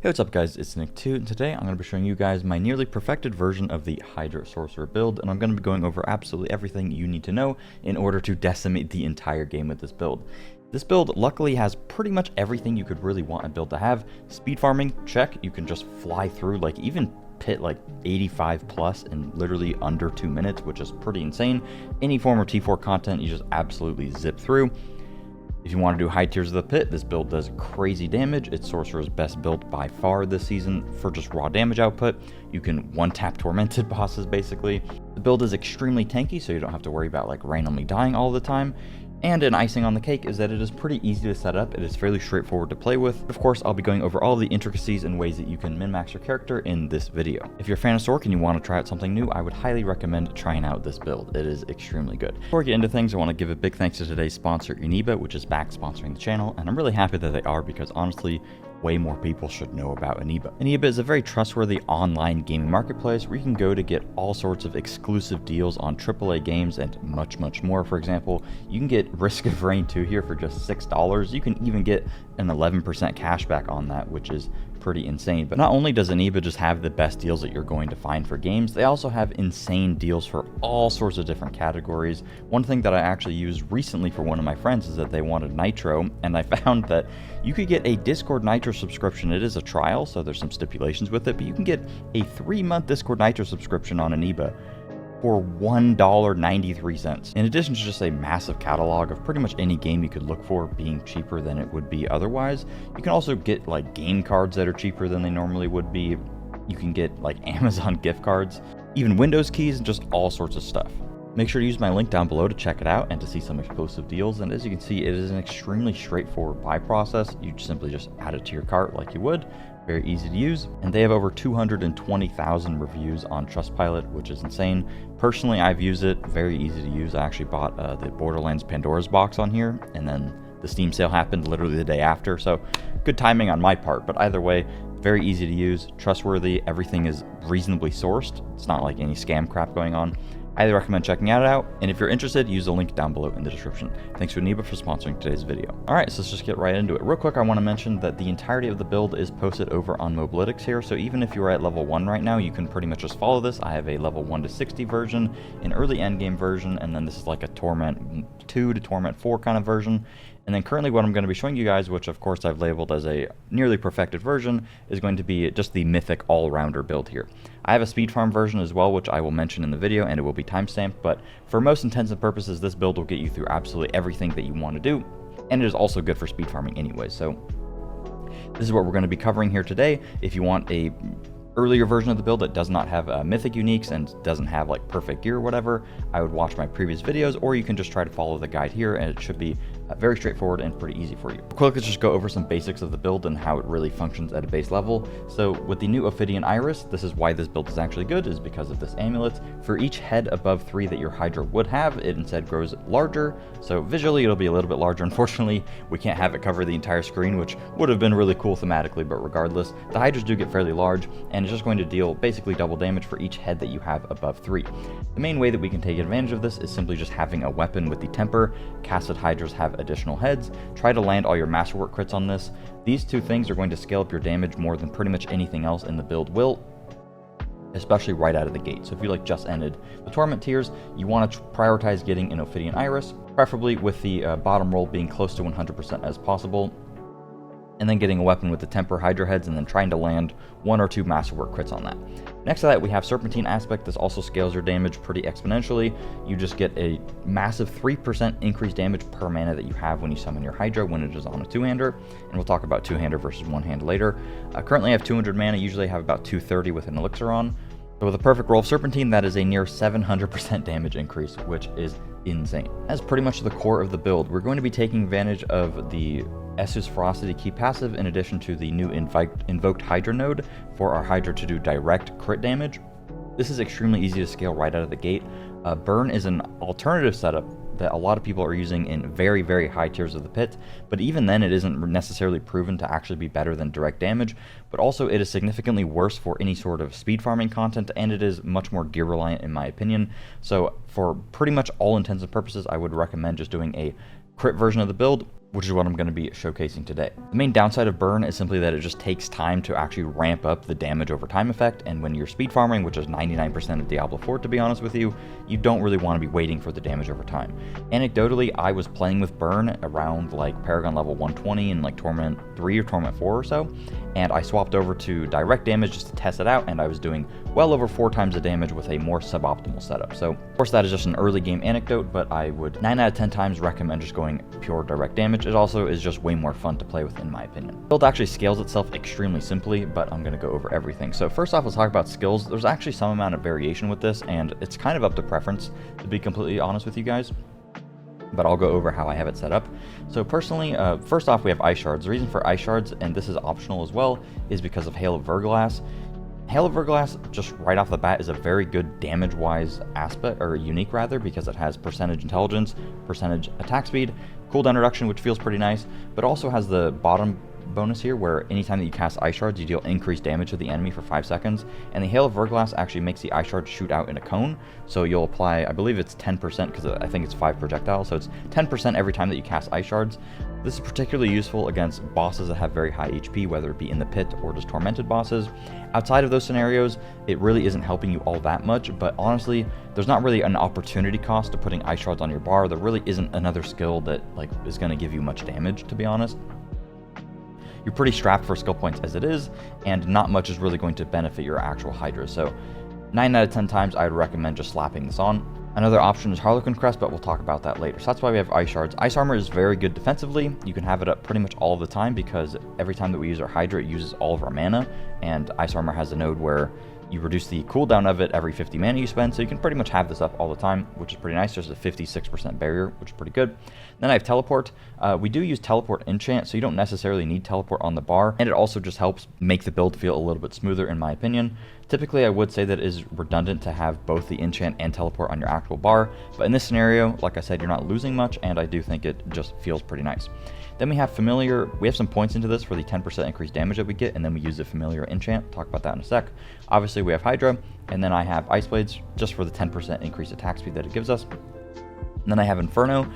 Hey, what's up guys, it's Nick2, and today I'm going to be showing you guys my nearly perfected version of the Hydra Sorcerer build, and I'm going to be going over absolutely everything you need to know in order to decimate the entire game with this build. This build luckily has pretty much everything you could really want a build to have. Speed farming, check, you can just fly through, like even pit like 85 plus in literally under 2 minutes, which is pretty insane. Any form of T4 content, you just absolutely zip through. If you want to do high tiers of the pit, this build does crazy damage. It's Sorcerer's best build by far this season for just raw damage output. You can one-tap tormented bosses basically. The build is extremely tanky, so you don't have to worry about like randomly dying all the time. And an icing on the cake is that it is pretty easy to set up. It is fairly straightforward to play with. Of course, I'll be going over all the intricacies and ways that you can min-max your character in this video. If you're a fan of Sorc and you want to try out something new, I would highly recommend trying out this build. It is extremely good. Before we get into things, I want to give a big thanks to today's sponsor, Eniba, which is back sponsoring the channel, and I'm really happy that they are because honestly, way more people should know about Eniba. Eniba is a very trustworthy online gaming marketplace where you can go to get all sorts of exclusive deals on AAA games and much more. For example, you can get Risk of Rain 2 here for just $6. You can even get an 11% cashback on that, which is pretty insane. But not only does Eniba just have the best deals that you're going to find for games, they also have insane deals for all sorts of different categories. One thing that I actually used recently for one of my friends is that they wanted Nitro, and I found that you could get a Discord Nitro subscription. It is a trial, so there's some stipulations with it, but you can get a 3-month Discord Nitro subscription on Eniba for $1.93. In addition to just a massive catalog of pretty much any game you could look for being cheaper than it would be otherwise, you can also get like game cards that are cheaper than they normally would be. You can get like Amazon gift cards, even Windows keys, and just all sorts of stuff. Make sure to use my link down below to check it out and to see some exclusive deals. And as you can see, it is an extremely straightforward buy process. You simply just add it to your cart like you would. Very easy to use, and they have over 220,000 reviews on Trustpilot, which is insane. Personally, I've used it, very easy to use. I actually bought the Borderlands Pandora's box on here, and then the Steam sale happened literally the day after, so good timing on my part. But either way, very easy to use, trustworthy, everything is reasonably sourced. It's not like any scam crap going on. I highly recommend checking it out, and if you're interested, use the link down below in the description. Thanks to Eniba for sponsoring today's video. Alright, so let's just get right into it. Real quick, I want to mention that the entirety of the build is posted over on Mobalytics here, so even if you're at level 1 right now, you can pretty much just follow this. I have a level 1 to 60 version, an early endgame version, and then this is like a Torment 2 to Torment 4 kind of version. And then currently what I'm going to be showing you guys, which of course I've labeled as a nearly perfected version, is going to be just the mythic all-rounder build here. I have a speed farm version as well, which I will mention in the video, and it will be timestamped, but for most intents and purposes, this build will get you through absolutely everything that you want to do, and it is also good for speed farming anyway. So this is what we're going to be covering here today. If you want a earlier version of the build that does not have mythic uniques and doesn't have like perfect gear or whatever, I would watch my previous videos, or you can just try to follow the guide here, and it should be very straightforward and pretty easy for you. Quick, let's just go over some basics of the build and how it really functions at a base level. So with the new Ophidian Iris, this is why this build is actually good, is because of this amulet. For each head above 3 that your Hydra would have, it instead grows larger. So visually it'll be a little bit larger. Unfortunately, we can't have it cover the entire screen, which would have been really cool thematically, but regardless, the Hydras do get fairly large, and it's just going to deal basically double damage for each head that you have above 3. The main way that we can take advantage of this is simply just having a weapon with the temper. Casted Hydras have additional heads. Try to land all your masterwork crits on this. These two things are going to scale up your damage more than pretty much anything else in the build will, especially right out of the gate. So if you like just ended the Torment tiers, you want to prioritize getting an Ophidian Iris, preferably with the bottom roll being close to 100% as possible, and then getting a weapon with the temper Hydra heads, and then trying to land 1 or 2 masterwork crits on that. Next to that, we have Serpentine Aspect. This also scales your damage pretty exponentially. You just get a massive 3% increased damage per mana that you have when you summon your Hydra when it is on a 2-hander, and we'll talk about 2-hander versus 1-hand later. Currently I have 200 mana, usually I have about 230 with an elixir on. So with a perfect roll of Serpentine, that is a near 700% damage increase, which is insane. That's pretty much the core of the build. We're going to be taking advantage of the Essus Ferocity key passive in addition to the new invoked Hydra node for our Hydra to do direct crit damage. This is extremely easy to scale right out of the gate. Burn is an alternative setup that a lot of people are using in very high tiers of the pit, but even then it isn't necessarily proven to actually be better than direct damage, but also it is significantly worse for any sort of speed farming content, and it is much more gear reliant in my opinion. So for pretty much all intents and purposes, I would recommend just doing a crit version of the build. which is what I'm going to be showcasing today. The main downside of burn is simply that it just takes time to actually ramp up the damage over time effect, and when you're speed farming, which is 99% of Diablo 4 to be honest with you, you don't really want to be waiting for the damage over time. Anecdotally, I was playing with burn around like Paragon level 120 in like Torment 3 or Torment 4 or so, and I swapped over to direct damage just to test it out, and I was doing well over 4 times the damage with a more suboptimal setup. So of course that is just an early game anecdote, but I would 9 out of 10 times recommend just going pure direct damage. It also is just way more fun to play with in my opinion. The build actually scales itself extremely simply, but I'm going to go over everything. So first off, let's talk about skills. There's actually some amount of variation with this, and it's kind of up to preference, to be completely honest with you guys, but I'll go over how I have it set up. So personally, first off, we have ice shards. The reason for ice shards, and this is optional as well, is because of Hail of Verglass. Hail of Verglass, just right off the bat, is a very good damage-wise aspect, or unique rather, because it has percentage intelligence, percentage attack speed, cooldown reduction, which feels pretty nice, but also has the bottom bonus here where anytime that you cast ice shards, you deal increased damage to the enemy for 5 seconds, and the Hail of Verglass actually makes the ice shards shoot out in a cone, so you'll apply, I believe it's 10%, because I think it's 5 projectiles, so it's 10% every time that you cast ice shards. This is particularly useful against bosses that have very high HP, whether it be in the pit or just tormented bosses. Outside of those scenarios, it really isn't helping you all that much, but honestly, there's not really an opportunity cost to putting ice shards on your bar. There really isn't another skill that like is going to give you much damage, to be honest. You're pretty strapped for skill points as it is, and not much is really going to benefit your actual Hydra. So 9 out of 10 times I would recommend just slapping this on. Another option is Harlequin Crest, but we'll talk about that later. So that's why we have Ice Shards. Ice Armor is very good defensively. You can have it up pretty much all of the time because every time that we use our Hydra, it uses all of our mana, and Ice Armor has a node where you reduce the cooldown of it every 50 mana you spend, so you can pretty much have this up all the time, which is pretty nice. There's a 56% barrier, which is pretty good. Then I have Teleport. We do use Teleport Enchant, so you don't necessarily need Teleport on the bar, and it also just helps make the build feel a little bit smoother, in my opinion. Typically, I would say that it is redundant to have both the Enchant and Teleport on your actual bar, but in this scenario, like I said, you're not losing much, and I do think it just feels pretty nice. Then we have Familiar. We have some points into this for the 10% increased damage that we get, and then we use the Familiar Enchant. Talk about that in a sec. Obviously, we have Hydra, and then I have Ice Blades, just for the 10% increased attack speed that it gives us. And then I have Inferno.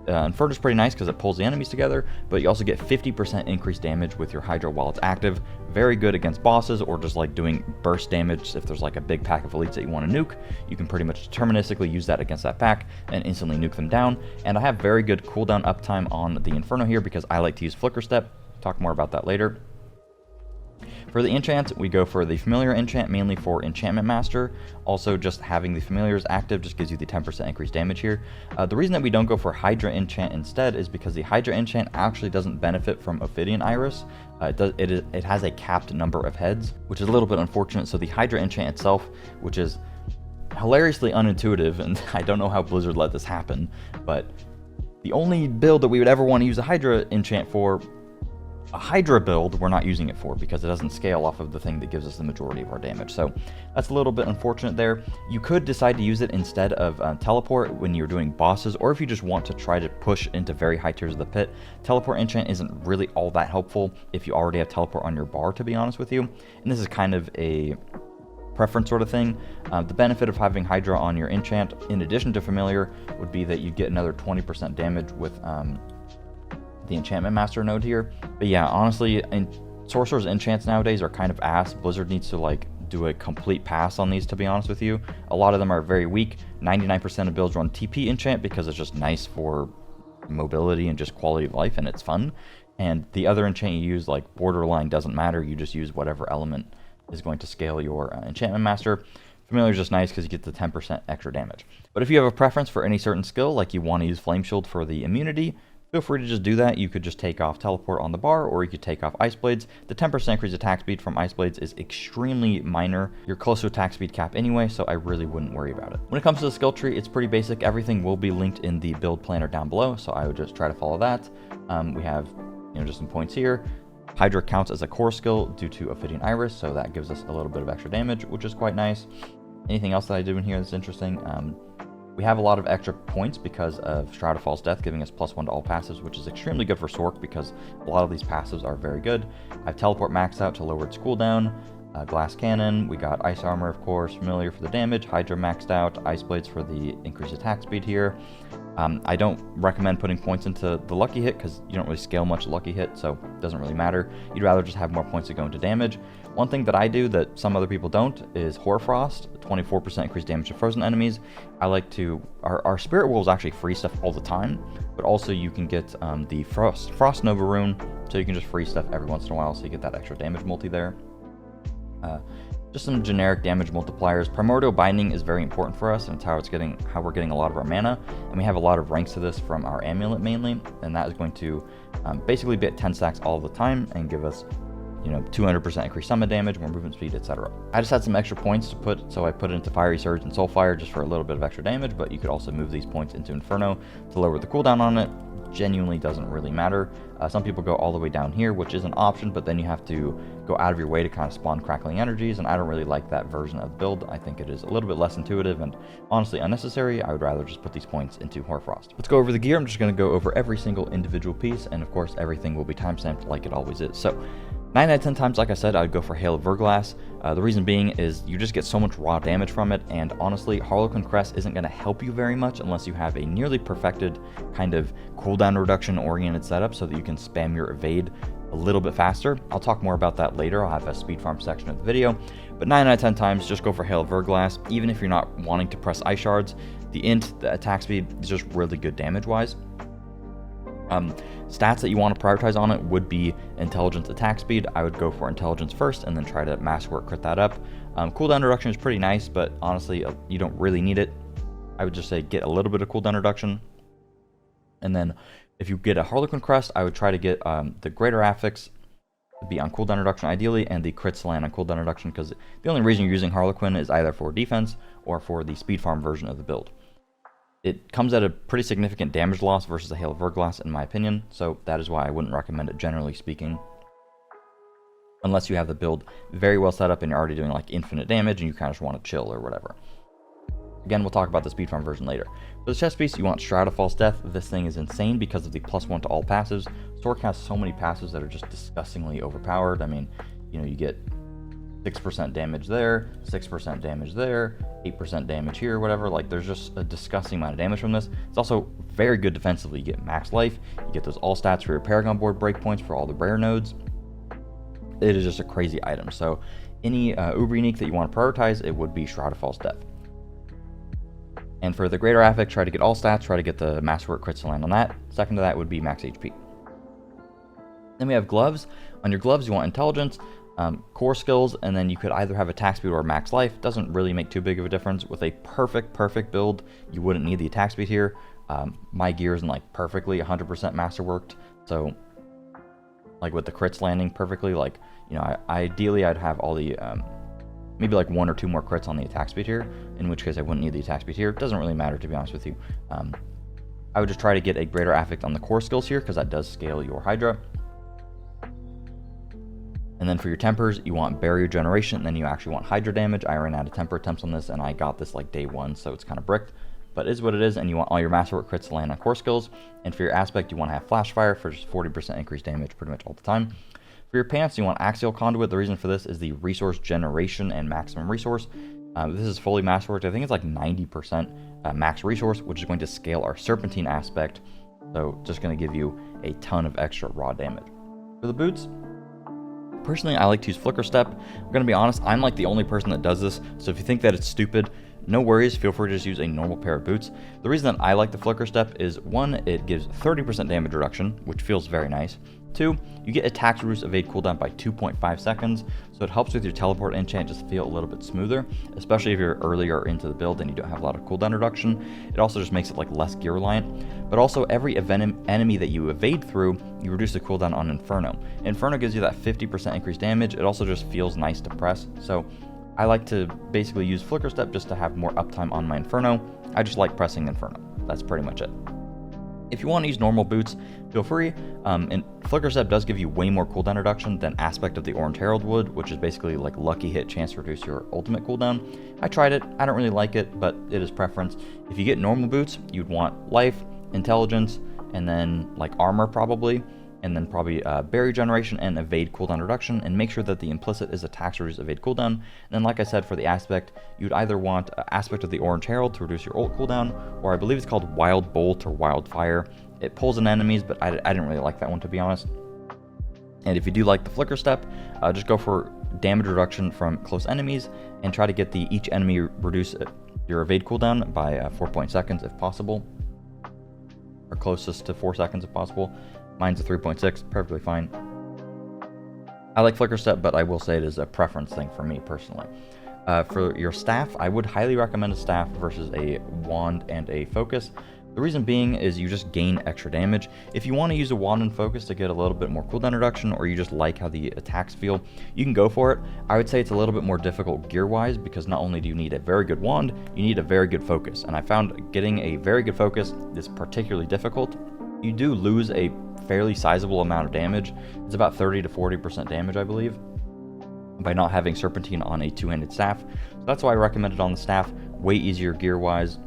Inferno is pretty nice because it pulls the enemies together, but you also get 50% increased damage with your Hydra while it's active. Very good against bosses or just like doing burst damage. If there's like a big pack of elites that you want to nuke, you can pretty much deterministically use that against that pack and instantly nuke them down. And I have very good cooldown uptime on the Inferno here because I like to use Flicker Step. Talk more about that later. For the enchants, we go for the Familiar Enchant, mainly for Enchantment Master. Also, just having the Familiars active just gives you the 10% increased damage here. The reason that we don't go for Hydra Enchant instead is because the Hydra Enchant actually doesn't benefit from Ophidian Iris. It has a capped number of heads, which is a little bit unfortunate. So the Hydra Enchant itself, which is hilariously unintuitive, and I don't know how Blizzard let this happen, but the only build that we would ever want to use a Hydra Enchant for, a Hydra build, we're not using it for because it doesn't scale off of the thing that gives us the majority of our damage. So that's a little bit unfortunate there. You could decide to use it instead of Teleport when you're doing bosses, or if you just want to try to push into very high tiers of the pit. Teleport Enchant isn't really all that helpful if you already have Teleport on your bar, to be honest with you. And this is kind of a preference sort of thing. The benefit of having Hydra on your enchant, in addition to Familiar, would be that you get another 20% damage with the Enchantment Master node here. But yeah, honestly, Sorcerer's enchants nowadays are kind of ass. Blizzard needs to like do a complete pass on these, to be honest with you. A lot of them are very weak. 99% of builds run TP enchant because it's just nice for mobility and just quality of life, and it's fun. And the other enchant you use, like Borderline, doesn't matter. You just use whatever element is going to scale your Enchantment Master. Familiar is just nice because you get the 10% extra damage. But if you have a preference for any certain skill, like you want to use Flame Shield for the immunity, feel free to just do that. You could just take off Teleport on the bar, or you could take off Ice Blades. The 10% increased attack speed from Ice Blades is extremely minor. You're close to attack speed cap anyway, so I really wouldn't worry about it. When it comes to the skill tree, it's pretty basic. Everything will be linked in the build planner down below, so I would just try to follow that. We have, just some points here. Hydra counts as a core skill due to Ophidian Iris, so that gives us a little bit of extra damage, which is quite nice. Anything else that I do in here that's interesting? We have a lot of extra points because of Shroud of False Death, giving us +1 to all passives, which is extremely good for Sorc because a lot of these passives are very good. I have Teleport maxed out to lower its cooldown. Glass Cannon, we got Ice Armor, of course, Familiar for the damage, Hydra maxed out, Ice Blades for the increased attack speed here. I don't recommend putting points into the lucky hit because you don't really scale much lucky hit, so it doesn't really matter. You'd rather just have more points to go into damage. One thing that I do that some other people don't is Hoarfrost, 24% increased damage to frozen enemies. I like to, our Spirit Wolves actually free stuff all the time, but also you can get the Frost Nova rune, so you can just free stuff every once in a while, so you get that extra damage multi there. Just some generic damage multipliers. Primordial Binding is very important for us, and it's how we're getting a lot of our mana, and we have a lot of ranks to this from our Amulet mainly, and that is going to basically be at 10 stacks all the time and give us 200% increased summon damage, more movement speed, etc. I just had some extra points to put, so I put it into Fiery Surge and Soulfire just for a little bit of extra damage, but you could also move these points into Inferno to lower the cooldown on it. Genuinely doesn't really matter. Some people go all the way down here, which is an option, but then you have to go out of your way to kind of spawn crackling energies, and I don't really like that version of the build. I think it is a little bit less intuitive and honestly unnecessary. I would rather just put these points into Hoarfrost. Let's go over the gear. I'm just going to go over every single individual piece, and of course everything will be timestamped like it always is. So 9 out of 10 times, like I said, I would go for Hail of Verglass. The reason being is you just get so much raw damage from it, and honestly, Harlequin Crest isn't going to help you very much unless you have a nearly perfected kind of cooldown reduction oriented setup so that you can spam your evade a little bit faster. I'll talk more about that later. I'll have a speed farm section of the video, but 9 out of 10 times, just go for Hail of Verglass. Even if you're not wanting to press Ice Shards, the attack speed is just really good damage-wise. Stats that you want to prioritize on it would be Intelligence, attack speed. I would go for Intelligence first and then try to Masterwork crit that up. Cooldown reduction is pretty nice, but honestly, you don't really need it. I would just say get a little bit of cooldown reduction. And then if you get a Harlequin Crest, I would try to get the Greater Affix to be on cooldown reduction ideally, and the Crit Slam on cooldown reduction, because the only reason you're using Harlequin is either for defense or for the speed farm version of the build. It comes at a pretty significant damage loss versus a Hail of Verglass, in my opinion, so that is why I wouldn't recommend it, generally speaking, unless you have the build very well set up and you're already doing like infinite damage and you kind of just want to chill or whatever. Again, we'll talk about the speed farm version later. For the chest piece, you want Shroud of False Death. This thing is insane because of the +1 to all passives. Sorc has so many passives that are just disgustingly overpowered. I mean, you get 6% damage there, 6% damage there, 8% damage here, whatever. Like, there's just a disgusting amount of damage from this. It's also very good defensively. You get max life, you get those all stats for your Paragon Board breakpoints for all the rare nodes. It is just a crazy item. So any uber unique that you want to prioritize, it would be Shroud of False Death. And for the Greater Affix, try to get all stats, try to get the Masterwork crit to land on that. Second to that would be max HP. Then we have gloves. On your gloves, you want Intelligence, core skills, and then you could either have attack speed or max life. Doesn't really make too big of a difference. With a perfect build, you wouldn't need the attack speed here. My gear isn't like perfectly 100% masterworked, so like with the crits landing perfectly, like, ideally I'd have all the maybe like 1 or 2 more crits on the attack speed here, in which case I wouldn't need the attack speed here. It doesn't really matter, to be honest with you. I would just try to get a Greater Affect on the core skills here, because that does scale your Hydra. And then for your tempers, you want Barrier Generation, and then you actually want Hydra damage. I ran out of temper attempts on this, and I got this like day 1, so it's kind of bricked. But it is what it is, and you want all your Masterwork crits to land on core skills. And for your Aspect, you want to have Flash Fire for just 40% increased damage pretty much all the time. For your pants, you want Axial Conduit. The reason for this is the resource generation and maximum resource. This is fully Masterworked. I think it's like 90% max resource, which is going to scale our Serpentine aspect. So just going to give you a ton of extra raw damage. For the boots, personally, I like to use Flicker Step. I'm going to be honest, I'm like the only person that does this. So if you think that it's stupid, no worries, feel free to just use a normal pair of boots. The reason that I like the Flicker Step is 1, it gives 30% damage reduction, which feels very nice. 2, you get attack reduce evade cooldown by 2.5 seconds, so it helps with your teleport enchant just feel a little bit smoother, especially if you're earlier into the build and you don't have a lot of cooldown reduction. It also just makes it like less gear reliant, but also every enemy that you evade through, you reduce the cooldown on Inferno. Inferno gives you that 50% increased damage. It also just feels nice to press, so I like to basically use Flicker Step just to have more uptime on my Inferno. I just like pressing Inferno. That's pretty much it. If you want to use normal boots, feel free. And Flicker Step does give you way more cooldown reduction than Aspect of the Orange Herald would, which is basically like lucky hit chance to reduce your ultimate cooldown. I tried it. I don't really like it, but it is preference. If you get normal boots, you'd want life, intelligence, and then like armor probably. and then probably Berry Generation and Evade cooldown reduction, and make sure that the implicit is attacks reduce evade cooldown. And then like I said, for the aspect, you'd either want aspect of the Orange Herald to reduce your ult cooldown, or I believe it's called Wild Bolt or Wildfire. It pulls in enemies, but I didn't really like that one, to be honest. And if you do like the Flicker Step, just go for damage reduction from close enemies, and try to get each enemy reduce your evade cooldown by 4 seconds if possible, or closest to 4 seconds if possible. Mine's a 3.6, perfectly fine. I like Flicker Step, but I will say it is a preference thing for me personally. For your staff, I would highly recommend a staff versus a wand and a focus. The reason being is you just gain extra damage. If you want to use a wand and focus to get a little bit more cooldown reduction, or you just like how the attacks feel, you can go for it. I would say it's a little bit more difficult gear-wise, because not only do you need a very good wand, you need a very good focus. And I found getting a very good focus is particularly difficult. You do lose a fairly sizable amount of damage. It's about 30 to 40% damage, I believe, by not having Serpentine on a two-handed staff. So that's why I recommend it on the staff. Way easier gear-wise.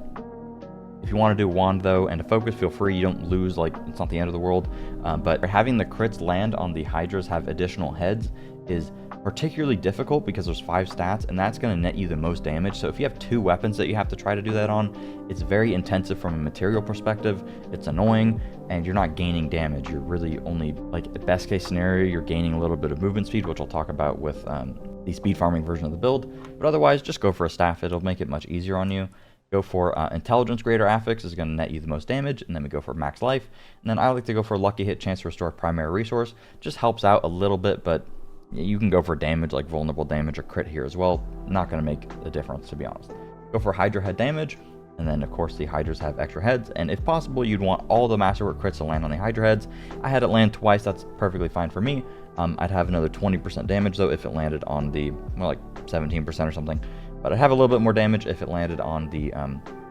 If you want to do a wand though and a focus, feel free. You don't lose, like, it's not the end of the world. But having the crits land on the Hydras have additional heads is particularly difficult because there's 5 stats, and that's going to net you the most damage. So if you have 2 weapons that you have to try to do that on, it's very intensive from a material perspective. It's annoying, and you're not gaining damage. You're really only, like, best case scenario, you're gaining a little bit of movement speed, which I'll talk about with the speed farming version of the build. But otherwise, just go for a staff. It'll make it much easier on you. Go for Intelligence Greater Affix is going to net you the most damage, and then we go for Max Life. And then I like to go for Lucky Hit, chance to restore primary resource. Just helps out a little bit, but you can go for damage like vulnerable damage or crit here as well. Not going to make a difference, to be honest. Go for Hydra head damage, and then of course the Hydras have extra heads, and if possible you'd want all the Masterwork crits to land on the Hydra heads. I had it land twice, that's perfectly fine for me. I'd have another 20% damage though if it landed on the, well, like 17% or something. But I'd have a little bit more damage if it landed on the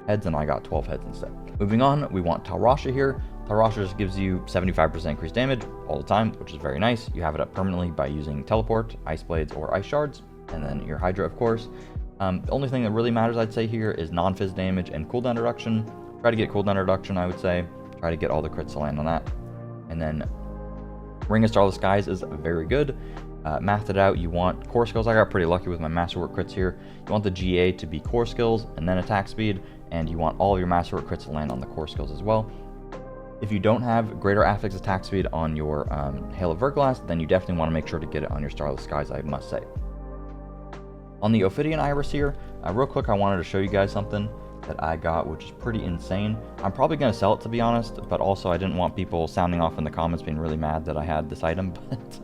heads, and I got 12 heads instead. Moving on, we want Talrasha here. Talrasha just gives you 75% increased damage all the time, which is very nice. You have it up permanently by using Teleport, Ice Blades, or Ice Shards, and then your Hydra, of course. The only thing that really matters, I'd say, here is non-phys damage and cooldown reduction. Try to get cooldown reduction, I would say. Try to get all the crits to land on that. And then Ring of Starless Skies is very good. Mathed it out, you want core skills. I got pretty lucky with my Masterwork crits here. You want the GA to be core skills and then attack speed, and you want all of your Masterwork crits to land on the core skills as well. If you don't have Greater Affix attack speed on your Hail of Verglass, then you definitely want to make sure to get it on your Starless Skies, I must say. On the Ophidian Iris here, real quick, I wanted to show you guys something that I got, which is pretty insane. I'm probably going to sell it, to be honest, but also I didn't want people sounding off in the comments being really mad that I had this item. But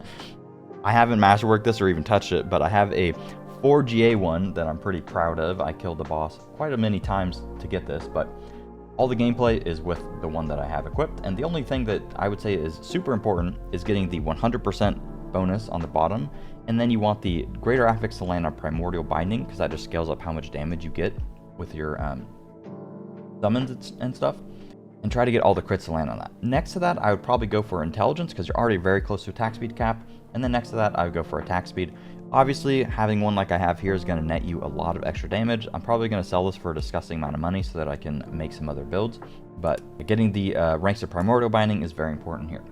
I haven't masterworked this or even touched it, but I have a 4GA one that I'm pretty proud of. I killed the boss quite a many times to get this, but all the gameplay is with the one that I have equipped. And the only thing that I would say is super important is getting the 100% bonus on the bottom. And then you want the Greater Affix to land on Primordial Binding, because that just scales up how much damage you get with your summons and stuff. And try to get all the crits to land on that. Next to that, I would probably go for Intelligence, because you're already very close to attack speed cap. And then next to that, I would go for attack speed. Obviously, having one like I have here is going to net you a lot of extra damage. I'm probably going to sell this for a disgusting amount of money so that I can make some other builds. But getting the ranks of Primordial Binding is very important here.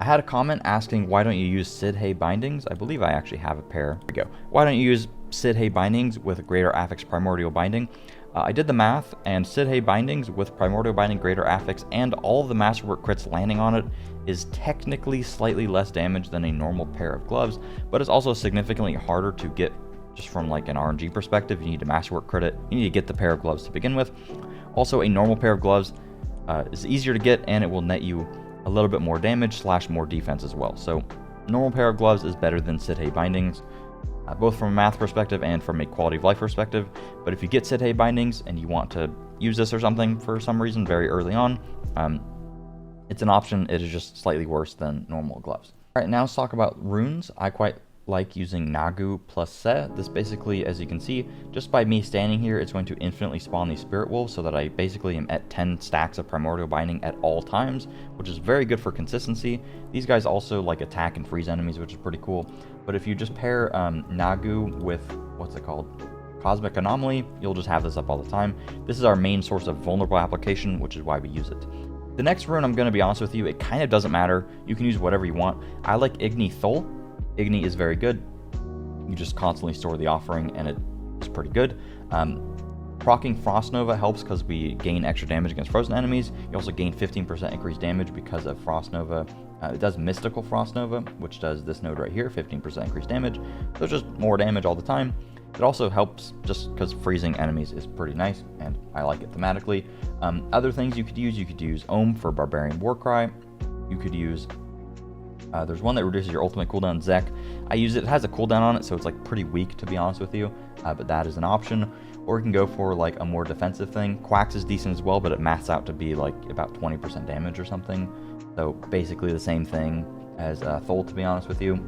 I had a comment asking, why don't you use Sidhe Bindings? I believe I actually have a pair. Here we go. Why don't you use Sidhe Bindings with Greater Affix Primordial Binding? I did the math, and Sidhe Bindings with Primordial Binding, Greater Affix, and all of the Masterwork crits landing on it is technically slightly less damage than a normal pair of gloves, but it's also significantly harder to get just from like an RNG perspective. You need to Masterwork crit it. You need to get the pair of gloves to begin with. Also, a normal pair of gloves is easier to get, and it will net you a little bit more damage / more defense as well. So normal pair of gloves is better than Sidhe Bindings, both from a math perspective and from a quality of life perspective. But if you get Sidhe Bindings and you want to use this or something for some reason very early on, it's an option. It is just slightly worse than normal gloves. All right, now let's talk about runes. I quite like using Nagu plus Se. This basically, as you can see, just by me standing here, it's going to infinitely spawn these Spirit Wolves, so that I basically am at 10 stacks of Primordial Binding at all times, which is very good for consistency. These guys also like attack and freeze enemies, which is pretty cool. But if you just pair Nagu with, what's it called? Cosmic Anomaly, you'll just have this up all the time. This is our main source of vulnerable application, which is why we use it. The next rune, I'm going to be honest with you, it kind of doesn't matter. You can use whatever you want. I like Igni Thul. Igni is very good. You just constantly store the offering, and it is pretty good. Proccing Frost Nova helps because we gain extra damage against frozen enemies. You also gain 15% increased damage because of Frost Nova. It does Mystical Frost Nova, which does this node right here, 15% increased damage. So it's just more damage all the time. It also helps just because freezing enemies is pretty nice, and I like it thematically. Other things you could use Ohm for Barbarian Warcry. You could use, there's one that reduces your ultimate cooldown, Zek. I use it, it has a cooldown on it, so it's like pretty weak to be honest with you, but that is an option. Or you can go for like a more defensive thing. Quacks is decent as well, but it maths out to be like about 20% damage or something. So basically the same thing as Thol, to be honest with you.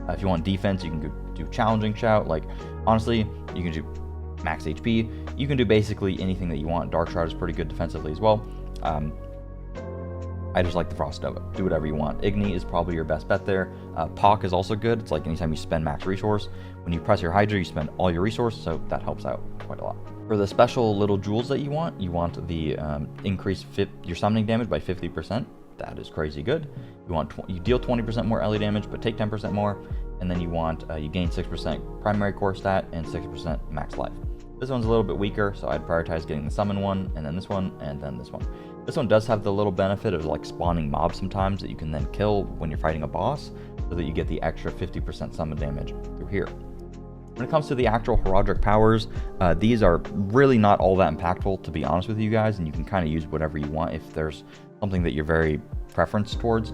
If you want defense, you can do Challenging Shout. Like, honestly, you can do max HP. You can do basically anything that you want. Dark Shroud is pretty good defensively as well. I just like the Frost Nova. Do whatever you want. Igni is probably your best bet there. Pock is also good. It's like anytime you spend max resource. When you press your Hydra, you spend all your resource, so that helps out quite a lot. For the special little jewels that you want the increase your summoning damage by 50%. That is crazy good. You deal 20% more LE damage, but take 10% more. And then you gain 6% primary core stat and 6% max life. This one's a little bit weaker, so I'd prioritize getting the summon one, and then this one, and then this one. This one does have the little benefit of like spawning mobs sometimes that you can then kill when you're fighting a boss, so that you get the extra 50% summon damage through here. When it comes to the actual Horadric Powers, these are really not all that impactful, to be honest with you guys, and you can kind of use whatever you want if there's something that you're very preference towards.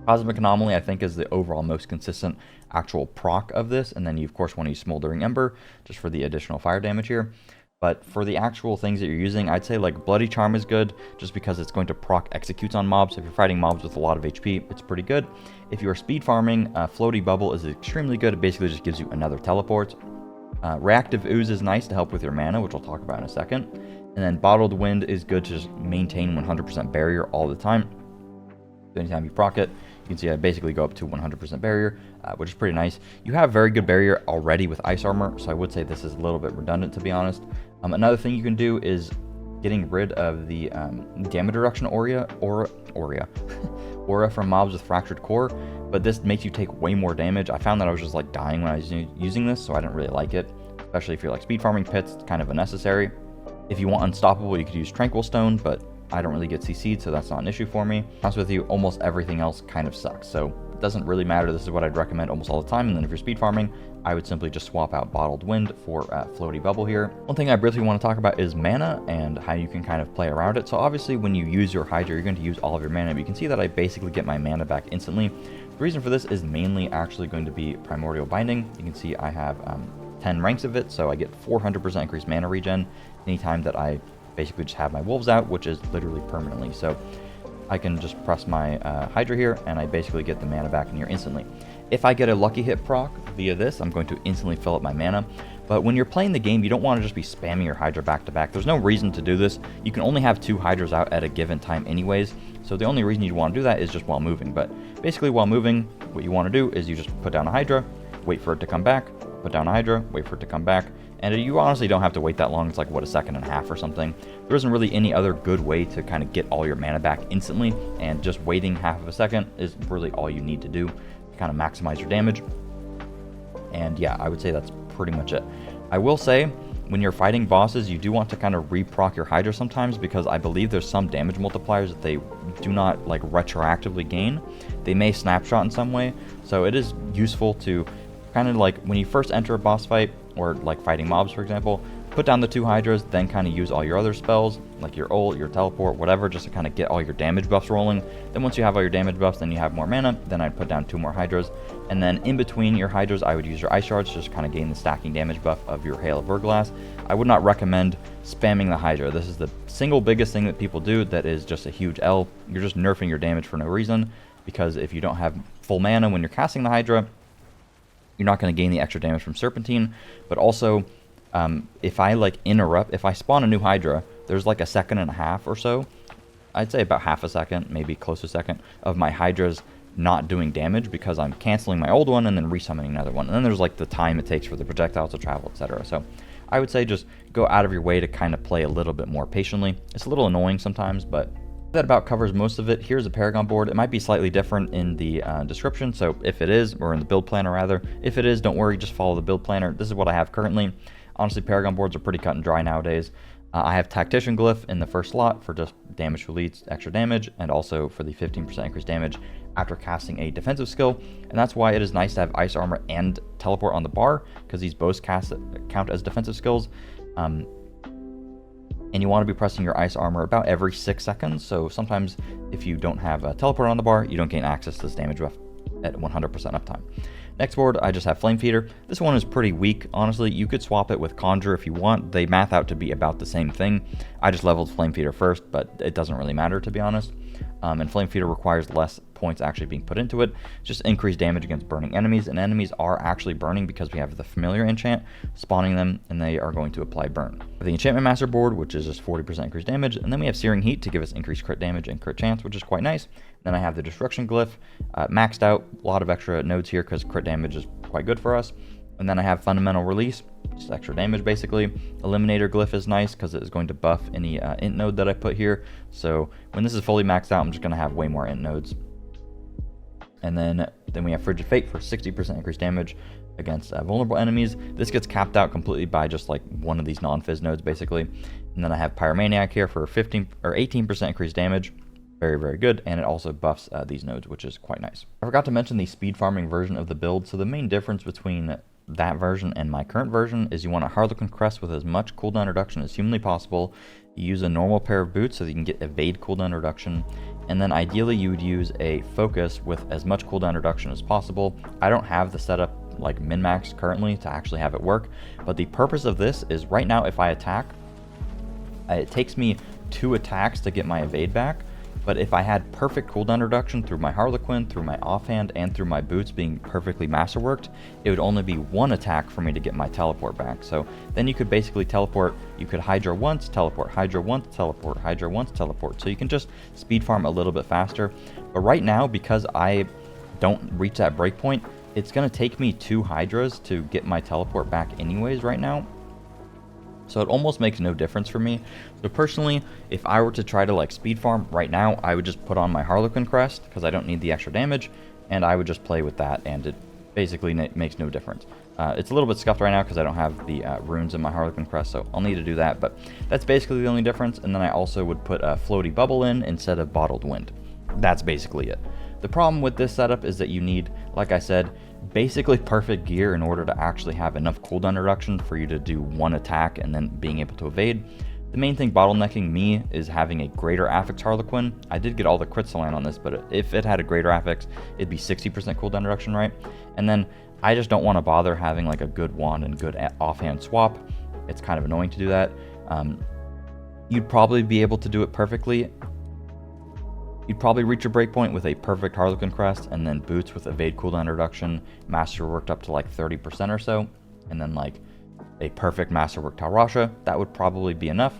Cosmic Anomaly, I think, is the overall most consistent actual proc of this, and then you of course want to use Smoldering Ember just for the additional fire damage here. But for the actual things that you're using, I'd say like Bloody Charm is good just because it's going to proc executes on mobs. If you're fighting mobs with a lot of HP, it's pretty good. If you're speed farming, Floaty Bubble is extremely good. It basically just gives you another teleport. Reactive Ooze is nice to help with your mana, which we'll talk about in a second. And then Bottled Wind is good to just maintain 100% barrier all the time. So anytime you proc it, you can see I basically go up to 100% barrier, which is pretty nice. You have very good barrier already with Ice Armor, so I would say this is a little bit redundant, to be honest. Another thing you can do is getting rid of the damage reduction aura from mobs with Fractured Core, but this makes you take way more damage. I found that I was just like dying when I was using this, so I didn't really like it, especially if you're like speed farming pits. It's kind of unnecessary. If you want Unstoppable, you could use Tranquil Stone, but I don't really get CC'd, so that's not an issue for me. To be honest with you, almost everything else kind of sucks, so it doesn't really matter. This is what I'd recommend almost all the time. And then if you're speed farming, I would simply just swap out Bottled Wind for Floaty Bubble here. One thing I briefly want to talk about is mana and how you can kind of play around it. So obviously when you use your Hydra, you're going to use all of your mana, but you can see that I basically get my mana back instantly. The reason for this is mainly actually going to be Primordial Binding. You can see I have 10 ranks of it, so I get 400% increased mana regen anytime that I basically just have my wolves out, which is literally permanently. So I can just press my Hydra here, and I basically get the mana back in here instantly. If I get a lucky hit proc via this, I'm going to instantly fill up my mana. But when you're playing the game, you don't want to just be spamming your Hydra back to back. There's no reason to do this. You can only have 2 Hydras out at a given time anyways, so the only reason you want to do that is just while moving. But basically while moving, what you want to do is you just put down a Hydra, wait for it to come back, put down a Hydra, wait for it to come back, and you honestly don't have to wait that long. It's like, what, a second and a half or something. There isn't really any other good way to kind of get all your mana back instantly, and just waiting half of a second is really all you need to do to kind of maximize your damage. And yeah, I would say that's pretty much it. I will say, when you're fighting bosses, you do want to kind of re-proc your Hydra sometimes, because I believe there's some damage multipliers that they do not like retroactively gain. They may snapshot in some way, so it is useful to kind of like when you first enter a boss fight, or like fighting mobs for example, put down the 2 Hydras, then kind of use all your other spells, like your ult, your teleport, whatever, just to kind of get all your damage buffs rolling. Then once you have all your damage buffs, then you have more mana, then I'd put down 2 more Hydras. And then in between your Hydras, I would use your Ice Shards, just kind of gain the stacking damage buff of your Hail of Verglass. I would not recommend spamming the Hydra. This is the single biggest thing that people do that is just a huge L. You're just nerfing your damage for no reason, because if you don't have full mana when you're casting the Hydra, you're not going to gain the extra damage from Serpentine. But also, if I spawn a new Hydra, there's like a second and a half or so, I'd say about half a second, maybe close to a second, of my Hydras not doing damage because I'm canceling my old one and then resummoning another one. And then there's like the time it takes for the projectiles to travel, etc. So I would say just go out of your way to kind of play a little bit more patiently. It's a little annoying sometimes, but That about covers most of it. Here's a Paragon board. It might be slightly different in the description, so if it is, or in the build planner rather, if it is, don't worry, just follow the build planner. This is what I have currently. Honestly, Paragon boards are pretty cut and dry nowadays. I have Tactician Glyph in the first slot for just damage to leads, extra damage, and also for the 15% increased damage after casting a defensive skill. And that's why it is nice to have Ice Armor and Teleport on the bar, because these both count as defensive skills. And you want to be pressing your Ice Armor about every 6 seconds. So sometimes if you don't have a Teleport on the bar, you don't gain access to this damage buff at 100% uptime. Next board, I just have Flame Feeder. This one is pretty weak. Honestly, you could swap it with Conjure if you want. They math out to be about the same thing. I just leveled Flame Feeder first, but it doesn't really matter, to be honest. And Flame Feeder requires less points actually being put into it. Just increased damage against burning enemies, and enemies are actually burning because we have the familiar enchant spawning them, and they are going to apply burn. The Enchantment Master board, which is just 40% increased damage, and then we have Searing Heat to give us increased crit damage and crit chance, which is quite nice. Then I have the Destruction Glyph, maxed out, a lot of extra nodes here because crit damage is quite good for us. And then I have Fundamental Release, just extra damage basically. Eliminator Glyph is nice because it is going to buff any int node that I put here. So when this is fully maxed out, I'm just going to have way more int nodes. And then we have Frigid Fate for 60% increased damage against vulnerable enemies. This gets capped out completely by just like one of these non-fizz nodes basically. And then I have Pyromaniac here for 15 or 18% increased damage. Very, very good, and it also buffs these nodes, which is quite nice. I forgot to mention the speed farming version of the build. So the main difference between that version and my current version is you want a Harlequin Crest with as much cooldown reduction as humanly possible. You use a normal pair of boots so that you can get evade cooldown reduction, and then ideally you would use a focus with as much cooldown reduction as possible. I don't have the setup like min-max currently to actually have it work, but the purpose of this is right now if I attack, it takes me 2 attacks to get my evade back. But if I had perfect cooldown reduction through my Harlequin, through my offhand, and through my boots being perfectly masterworked, it would only be 1 attack for me to get my teleport back. So then you could basically teleport, you could Hydra once, teleport, Hydra once, teleport, Hydra once, teleport. So you can just speed farm a little bit faster. But right now, because I don't reach that breakpoint, it's going to take me 2 Hydras to get my teleport back anyways right now. So it almost makes no difference for me. So personally, if I were to try to like speed farm right now, I would just put on my Harlequin Crest because I don't need the extra damage, and I would just play with that, and it basically makes no difference. It's a little bit scuffed right now because I don't have the runes in my Harlequin Crest, so I'll need to do that, but that's basically the only difference. And then I also would put a Floaty Bubble in instead of Bottled Wind. That's basically it. The problem with this setup is that you need, like I said, basically perfect gear in order to actually have enough cooldown reduction for you to do 1 attack and then being able to evade. The main thing bottlenecking me is having a greater affix Harlequin. I did get all the crits to land on this, but if it had a greater affix, it'd be 60% cooldown reduction, right? And then I just don't want to bother having like a good wand and good offhand swap. It's kind of annoying to do that. You'd probably be able to do it perfectly. You'd probably reach your breakpoint with a perfect Harlequin Crest, and then boots with evade cooldown reduction, masterworked up to like 30% or so, and then like a perfect masterwork Talrasha. That would probably be enough,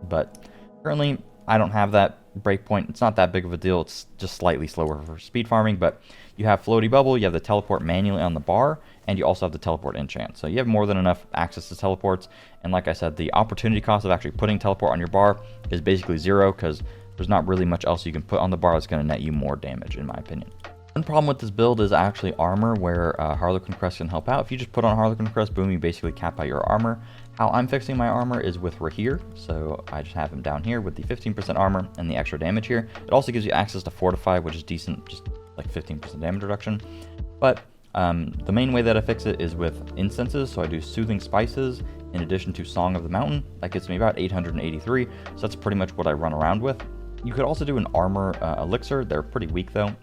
but currently I don't have that breakpoint. It's not that big of a deal. It's just slightly slower for speed farming, but you have Floaty Bubble, you have the teleport manually on the bar, and you also have the teleport enchant. So you have more than enough access to teleports, and like I said, the opportunity cost of actually putting teleport on your bar is basically 0 because there's not really much else you can put on the bar that's going to net you more damage, in my opinion. One problem with this build is actually armor, where Harlequin Crest can help out. If you just put on Harlequin Crest, boom, you basically cap out your armor. How I'm fixing my armor is with Rahir, so I just have him down here with the 15% armor and the extra damage here. It also gives you access to Fortify, which is decent, just like 15% damage reduction. But the main way that I fix it is with incenses, so I do Soothing Spices in addition to Song of the Mountain. That gets me about 883, so that's pretty much what I run around with. You could also do an armor elixir. They're pretty weak though.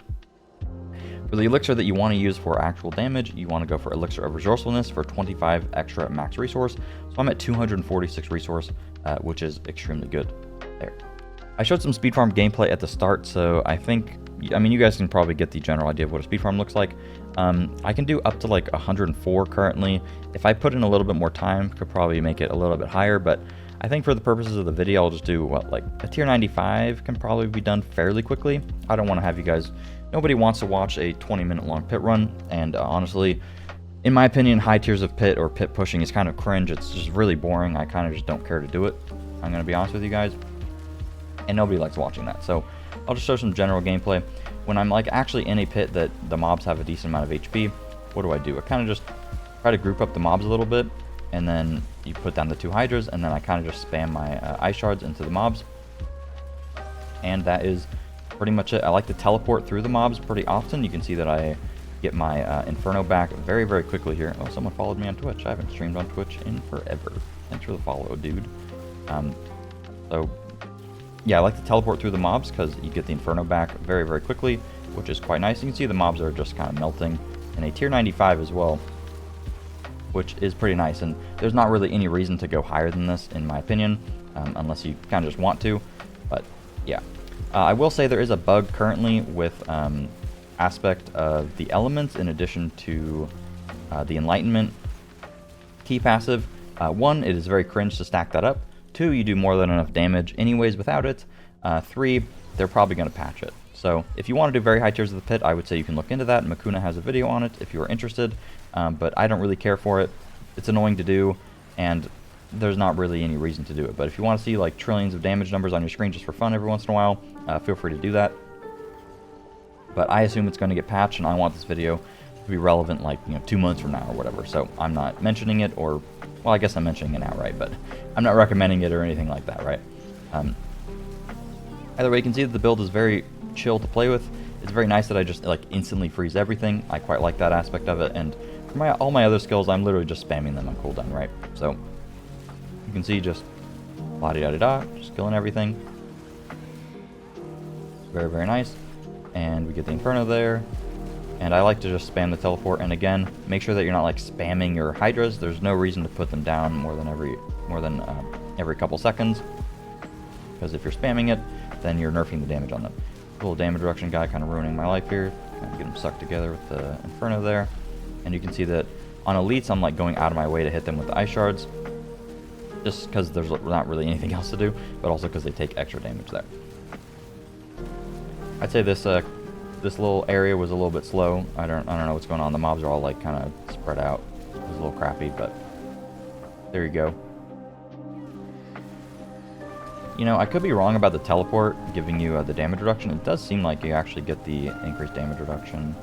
For the elixir that you want to use for actual damage, you want to go for Elixir of Resourcefulness for 25 extra max resource. So I'm at 246 resource, which is extremely good there. I showed some speed farm gameplay at the start, so I mean, you guys can probably get the general idea of what a speed farm looks like. I can do up to like 104 currently. If I put in a little bit more time, could probably make it a little bit higher, but I think for the purposes of the video, I'll just do like a tier 95 can probably be done fairly quickly. I don't want to have you guys, nobody wants to watch a 20-minute long pit run, and honestly, in my opinion, high tiers of pit or pit pushing is kind of cringe. It's just really boring. I kind of just don't care to do it. I'm going to be honest with you guys. and nobody likes watching that. So I'll just show some general gameplay. When I'm like actually in a pit that the mobs have a decent amount of HP, what do? I kind of just try to group up the mobs a little bit, and then you put down the 2 Hydras, and then I kind of just spam my ice shards into the mobs. And that is pretty much it. I like to teleport through the mobs pretty often. You can see that I get my Inferno back very, very quickly here. Oh, someone followed me on Twitch. I haven't streamed on Twitch in forever. Thanks for the follow, dude. So, yeah, I like to teleport through the mobs because you get the Inferno back very, very quickly, which is quite nice. You can see the mobs are just kind of melting. And a tier 95 as well, which is pretty nice. And there's not really any reason to go higher than this, in my opinion, unless you kind of just want to. But, yeah. I will say there is a bug currently with aspect of the elements in addition to the Enlightenment key passive. 1, it is very cringe to stack that up. 2, you do more than enough damage anyways without it. 3, they're probably going to patch it. So if you want to do very high tiers of the pit, I would say you can look into that. Makuna has a video on it if you are interested, but I don't really care for it. It's annoying to do, and there's not really any reason to do it. But if you want to see like trillions of damage numbers on your screen just for fun every once in a while, feel free to do that. But I assume it's going to get patched, and I want this video to be relevant like 2 months from now or whatever. So I'm not mentioning it, or well, I guess I'm mentioning it now, right? But I'm not recommending it or anything like that, right? Either way, you can see that the build is very chill to play with. It's very nice that I just like instantly freeze everything. I quite like that aspect of it, and for all my other skills, I'm literally just spamming them on cooldown, right? So you can see just la-di-da-di-da, just killing everything. Very, very nice. And we get the Inferno there. And I like to just spam the teleport. And again, make sure that you're not like spamming your Hydras. There's no reason to put them down more than every couple seconds. Because if you're spamming it, then you're nerfing the damage on them. Little damage reduction guy kind of ruining my life here. Kind of get them sucked together with the Inferno there. And you can see that on elites, I'm like going out of my way to hit them with the ice shards. Just because there's not really anything else to do, but also because they take extra damage there. I'd say this little area was a little bit slow. I don't know what's going on. The mobs are all like kind of spread out. It was a little crappy, but there you go. I could be wrong about the teleport giving you the damage reduction. It does seem like you actually get the increased damage reduction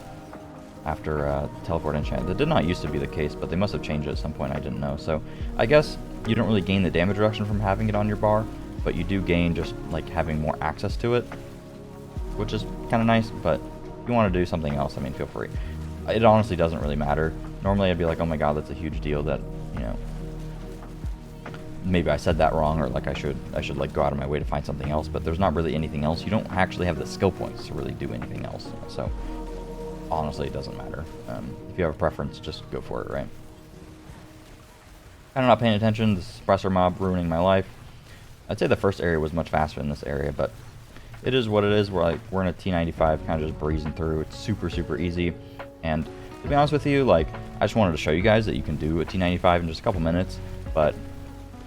after teleport enchant. That did not used to be the case, but they must have changed it at some point. I didn't know. So I guess you don't really gain the damage reduction from having it on your bar, but you do gain just like having more access to it, which is kind of nice. But if you want to do something else, I mean, feel free. It honestly doesn't really matter. Normally I'd be like, oh my god, that's a huge deal that, maybe I said that wrong, or like I should like go out of my way to find something else, but there's not really anything else. You don't actually have the skill points to really do anything else. So honestly, it doesn't matter. If you have a preference, just go for it, right? I'm not paying attention. The suppressor mob ruining my life. I'd say the first area was much faster than this area, but it is what it is. We're in a T95, kind of just breezing through. It's super, super easy. And to be honest with you, like, I just wanted to show you guys that you can do a T95 in just a couple minutes, but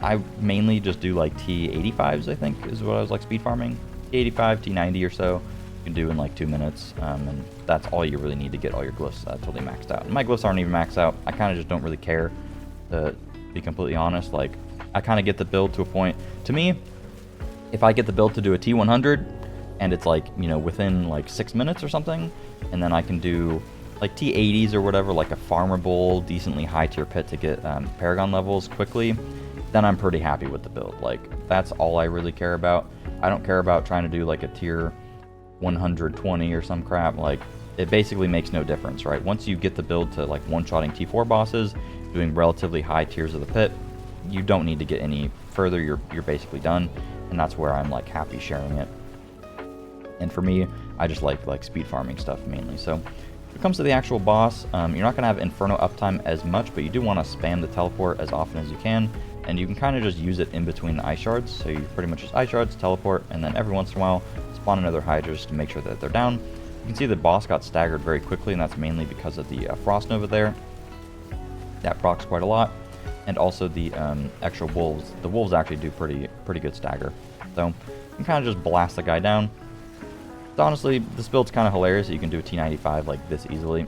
I mainly just do like T85s, I think, is what I was like speed farming. T85, T90 or so, you can do in like 2 minutes, and that's all you really need to get all your glyphs totally maxed out. And my glyphs aren't even maxed out. I kind of just don't really care, to be completely honest. Like, I kind of get the build to a point. To me, if I get the build to do a T100, and it's like, within like 6 minutes or something, and then I can do like T80s or whatever, like a farmable, decently high tier pit to get Paragon levels quickly, then I'm pretty happy with the build. Like, that's all I really care about. I don't care about trying to do like a tier 120 or some crap. Like, it basically makes no difference, right? Once you get the build to like one-shotting T4 bosses, doing relatively high tiers of the pit, you don't need to get any further. You're basically done, and that's where I'm like happy sharing it. And for me, I just like speed farming stuff mainly. So when it comes to the actual boss, you're not going to have Inferno uptime as much, but you do want to spam the teleport as often as you can. And you can kind of just use it in between the ice shards. So you pretty much just ice shards, teleport, and then every once in a while spawn another Hydra just to make sure that they're down. You can see the boss got staggered very quickly, and that's mainly because of the Frost Nova there. That procs quite a lot. And also the extra wolves. The wolves actually do pretty good stagger. So you can kind of just blast the guy down. So honestly, this build's kind of hilarious that you can do a T95 like this easily.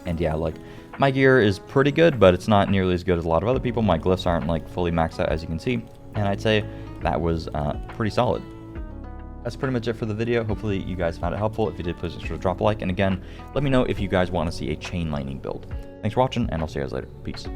And yeah, like, my gear is pretty good, but it's not nearly as good as a lot of other people. My glyphs aren't like fully maxed out, as you can see. and I'd say that was pretty solid. That's pretty much it for the video. Hopefully you guys found it helpful. If you did, please make sure to drop a like, and again, let me know if you guys want to see a chain lightning build. Thanks for watching, and I'll see you guys later. Peace.